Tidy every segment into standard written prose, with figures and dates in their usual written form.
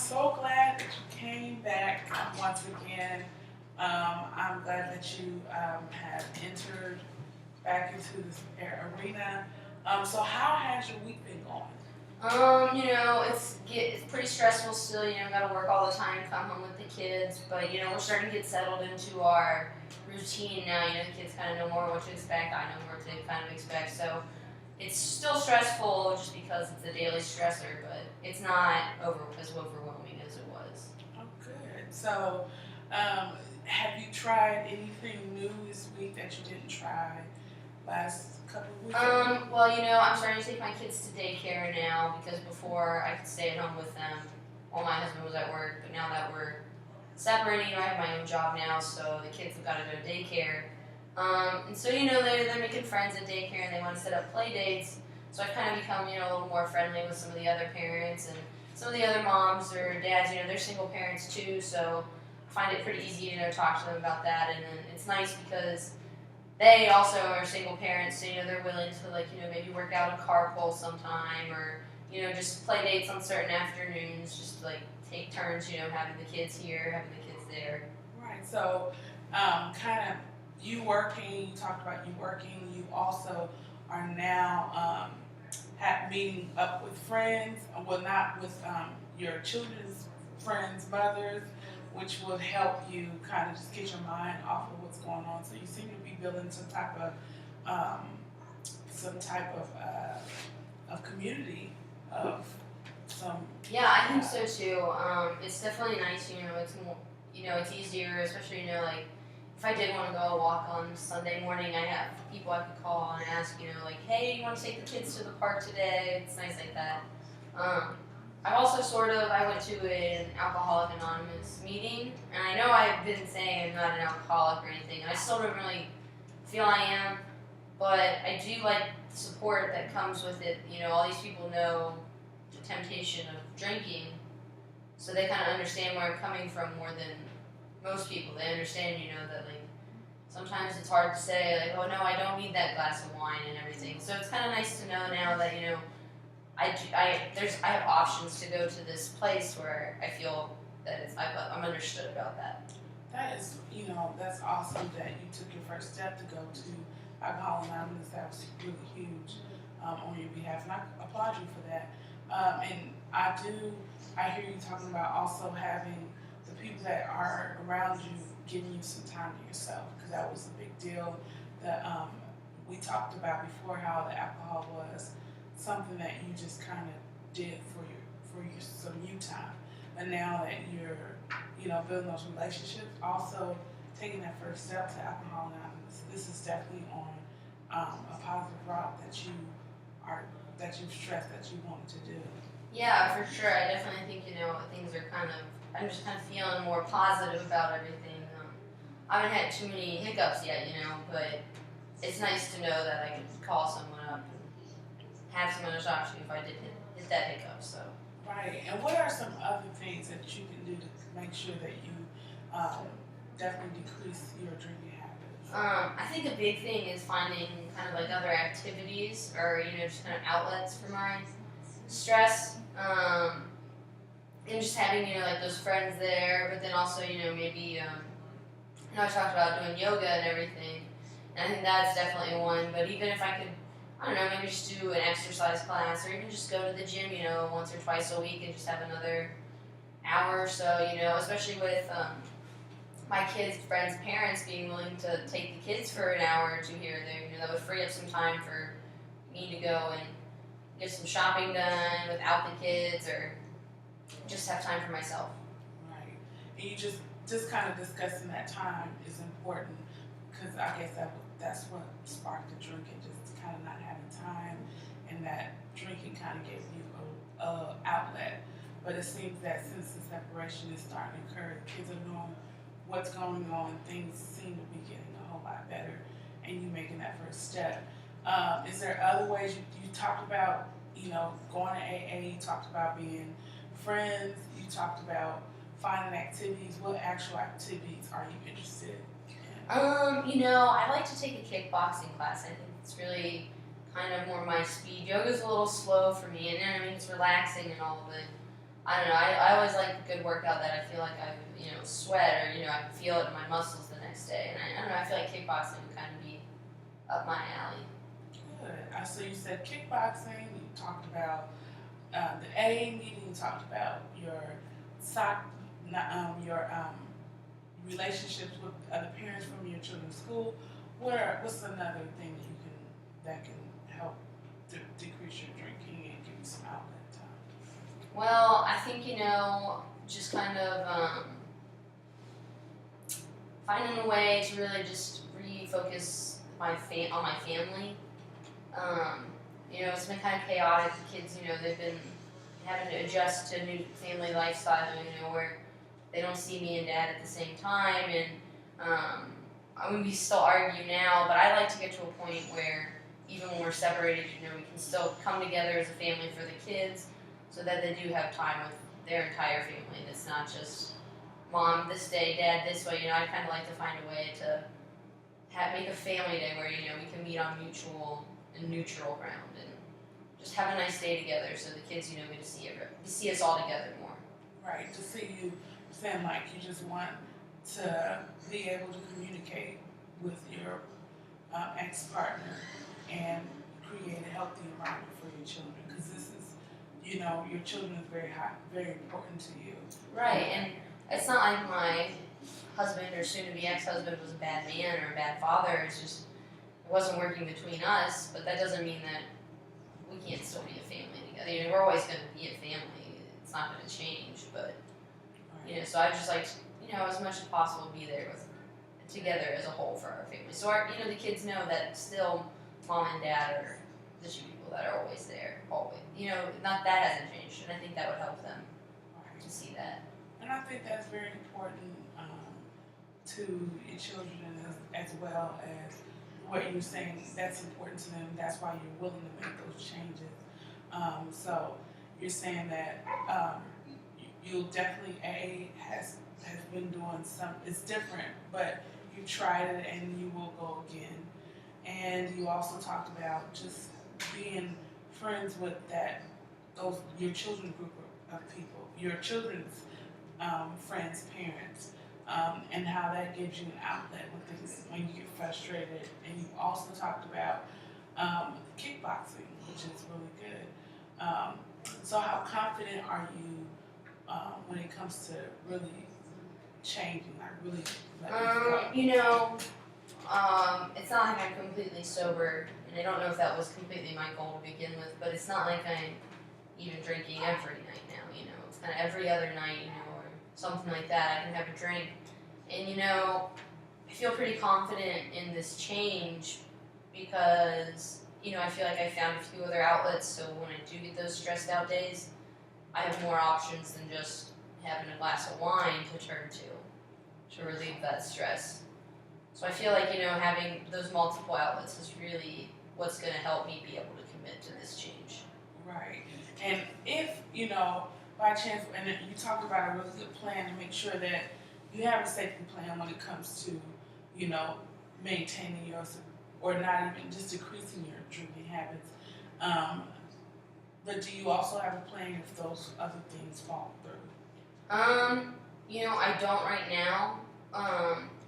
so glad that you came back once again. I'm glad that you have entered back into this arena. So how has your week been going? It's pretty stressful still. Got to work all the time, come home with the kids. But we're starting to get settled into our routine now. The kids kind of know more what to expect. I know what to kind of expect. So it's still stressful just because it's a daily stressor, but it's not as overwhelming as it was. Oh, good. So, um, have you tried anything new this week that you didn't try last couple of weeks? I'm starting to take my kids to daycare now because before I could stay at home with them while my husband was at work. But now that we're separating, I have my own job now, so the kids have got to go to daycare. They're making friends at daycare and they want to set up play dates. So I've kind of become, a little more friendly with some of the other parents and some of the other moms or dads. They're single parents too, so I find it pretty easy to talk to them about that. And then it's nice because they also are single parents, so they're willing to maybe work out a carpool sometime or just play dates on certain afternoons, just take turns, having the kids here, having the kids there. Right. So, kind of you working. You talked about you working. You also are now meeting up with friends. Well, not with your children's friends' mothers, which would help you kind of just get your mind off of what's going on. So you seem to be building um, some type of community of some. Yeah, I think so too. It's definitely nice. It's more, it's easier, especially if I did want to go walk on Sunday morning, I have people I could call and ask, hey, you want to take the kids to the park today? It's nice like that. I also I went to an Alcoholic Anonymous meeting, and I know I've been saying I'm not an alcoholic or anything, and I still don't really feel I am, but I do like the support that comes with it. All these people know the temptation of drinking, so they kind of understand where I'm coming from more than most people. They understand, that sometimes it's hard to say oh no, I don't need that glass of wine and everything. So it's kind of nice to know now that I have options to go to this place where I feel that I'm understood about that. That is, that's awesome that you took your first step to go to Alcohol Anonymous. That was really huge on your behalf, and I applaud you for that. And I hear you talking about also having the people that are around you giving you some time to yourself, because that was a big deal that we talked about before, how the alcohol was something that you just kind of did for your some you time, and now that you're building those relationships, also taking that first step to Alcohol Anonymous. This is definitely on a positive route that you've stressed that you wanted to do. Yeah, for sure. I definitely think things are I'm just kind of feeling more positive about everything. I haven't had too many hiccups yet, but it's nice to know that I can call someone up and have someone to talk to if I did hit that hiccup. So. Right. And what are some other things that you can do to make sure that you definitely decrease your drinking habits? I think a big thing is finding kind of other activities or just kind of outlets for my stress. And just having those friends there, but then also maybe I talked about doing yoga and everything, and I think that's definitely one. But even if I could, I don't know, maybe just do an exercise class or even just go to the gym, once or twice a week and just have another hour or so, especially with my kids' friends' parents being willing to take the kids for an hour or two here or there, that would free up some time for me to go and get some shopping done without the kids or just have time for myself. Right. And you just kind of discussing that time is important, because I guess that's what sparked the drinking, just kind of not having time, and that drinking kind of gave you a outlet. But it seems that since the separation is starting to occur, the kids are knowing what's going on, things seem to be getting a whole lot better, and you making that first step. Is there other ways you talked about, going to AA, you talked about being friends, you talked about finding activities. What actual activities are you interested in? I like to take a kickboxing class. I think it's really kind of more my speed. Yoga's a little slow for me, and it's relaxing and all of it. I don't know. I always like a good workout that I feel like I sweat or I can feel it in my muscles the next day. And I don't know. I feel like kickboxing would kind of be up my alley. Good. So you said kickboxing. You talked about the AA meeting. You talked about your your relationships with other parents from your children's school. What's another thing that can help decrease your drinking and give you some outlet time? Well, I think just kind of finding a way to really just refocus on my family. It's been kind of chaotic. The kids, they've been having to adjust to a new family lifestyle, where they don't see me and dad at the same time. And I mean, we still argue now, but I like to get to a point where even when we're separated, we can still come together as a family for the kids so that they do have time with their entire family. And it's not just mom this day, dad this way. I kind of like to find a way to make a family day where, we can meet on mutual and neutral ground and just have a nice day together so the kids, get to see us all together more. Right, to see you saying like you just want to be able to communicate with your ex-partner and create a healthy environment for your children, because this is, your children is very important to you. Right, and it's not like my husband or soon-to-be ex-husband was a bad man or a bad father. It's just it wasn't working between us, but that doesn't mean that we can't still be a family together. We're always going to be a family. It's not going to change, but so I just like as much as possible be there together as a whole for our family. So the kids know that still mom and dad are the two people that are always there, always. Not that hasn't changed, and I think that would help them to see that. And I think that's very important to your children as well as what you're saying. That's important to them. That's why you're willing to make those changes. So you're saying that you'll definitely has been doing some. It's different, but you tried it and you will go again. And you also talked about just being friends with your children's group of people, your children's friends, parents, and how that gives you an outlet when you get frustrated. And you also talked about kickboxing, which is really good. So how confident are you when it comes to really changing, like really letting it go? It's not like I'm completely sober, and I don't know if that was completely my goal to begin with, but it's not like I'm even drinking every night now, It's kind of every other night, or something like that. I can have a drink. And, I feel pretty confident in this change because, I feel like I found a few other outlets, so when I do get those stressed out days, I have more options than just having a glass of wine to turn to relieve that stress. So I feel like, having those multiple outlets is really what's going to help me be able to commit to this change. Right. And if, by chance, and you talked about a really good plan to make sure that you have a safety plan when it comes to, maintaining or not even just decreasing your drinking habits. But do you also have a plan if those other things fall through? I don't right now.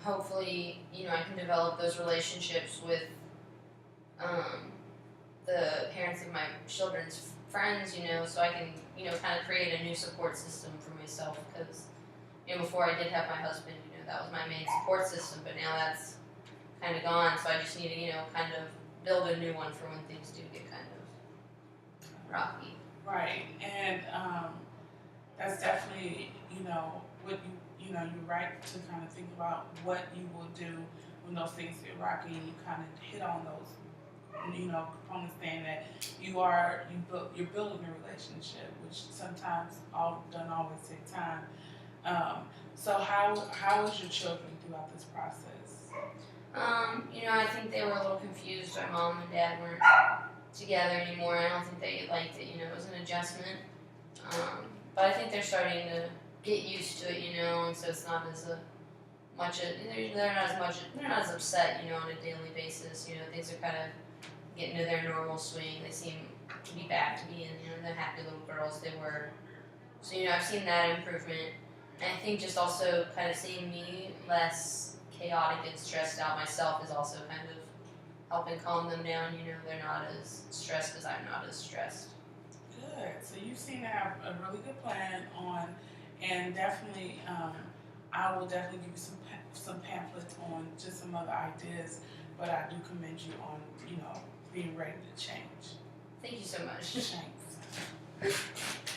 Hopefully, I can develop those relationships with the parents of my children's friends, so I can, kind of create a new support system for myself because, before I did have my husband, that was my main support system, but now that's kind of gone, so I just need to, kind of build a new one for when things do get kind of rocky. Right, and that's definitely, what you're right to kind of think about what you will do when those things get rocky, and you kind of hit on those, components saying that you're building a relationship, which sometimes doesn't always take time. So how was your children throughout this process? I think they were a little confused. My mom and dad weren't together anymore. I don't think they liked it. It was an adjustment. But I think they're starting to get used to it, and so it's not as they're not as upset, on a daily basis. Things are kind of getting to their normal swing. They seem to be back to being, the happy little girls they were So, you know, I've seen that improvement. And I think just also kind of seeing me less chaotic and stressed out myself is also kind of helping calm them down. You know, they're not as stressed as I'm not as stressed. Good. So you seem to have a really good plan on, and definitely, I will definitely give you some pamphlets on just some other ideas. But I do commend you on, being ready to change. Thank you so much. Thanks.